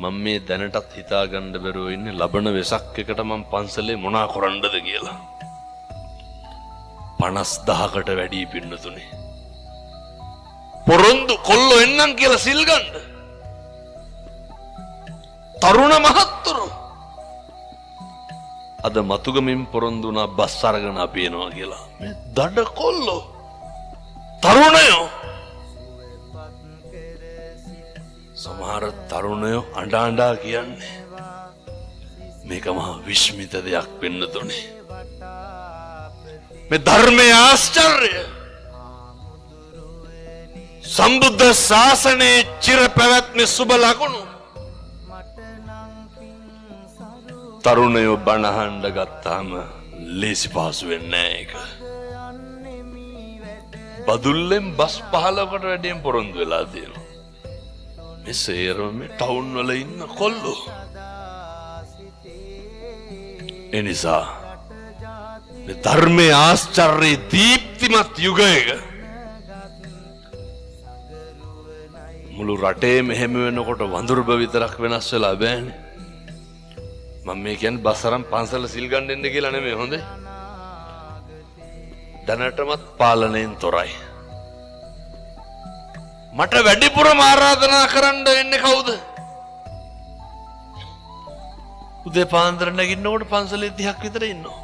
මම මේ දැනටත් හිතා ගන්න බැරුව ඉන්නේ ලබන වෙසක් එකට මම පන්සලේ මොනා කරන්නද කියලා. 50000කට වැඩි පින්නතුනේ. පොරොන්දු කොල්ලෝ එන්නම් කියලා සිල් ගන්න. තරුණ මහත්තුරු අද මතුගමින් පොරොන්දු වුණා බස් අරගෙන අපි එනවා කියලා. මේ දඩ කොල්ලෝ තරුණයෝ සමහර තරුණයෝ අඬා කියන්නේ මේක මහා විශ්මිත දෙයක් වෙන්න තොනේ. මේ ධර්මයේ ආශ්චර්යය සම්බුද්ධ ශාසනයේ චිර පැවැත්මේ සුබ ලකුණු තරුණයෝ බණහඬ ගත්තාම ලේසි පහසු වෙන්නේ නැහැ ඒක. බදුල්ලෙන් බස් 15කට වැඩියෙන් පොරොන්දු වෙලා තියෙනවා. මේ සේරම මේ ටවුන් වල ඉන්න කොල්ලෝ. ඒ නිසා මේ ධර්මයේ ආශ්චර්ය දීප්තිමත් යුගයක මුළු රටේ මෙහෙම වෙනකොට වඳුරුබ විතරක් වෙනස් වෙලා බෑනේ. මම මේ කියන්නේ බස්සරම් පන්සල සිල් ගන්න දෙන්න කියලා නෙමෙයි හොඳේ. දැනටමත් පාලනයෙන් තොරයි. මට වැඩිපුරම ආරාධනා කරන්න එන්නේ කවුද? උදේ පාන්දර නැගිටිනකොට පන්සලේ 30ක් විතර ඉන්නවා.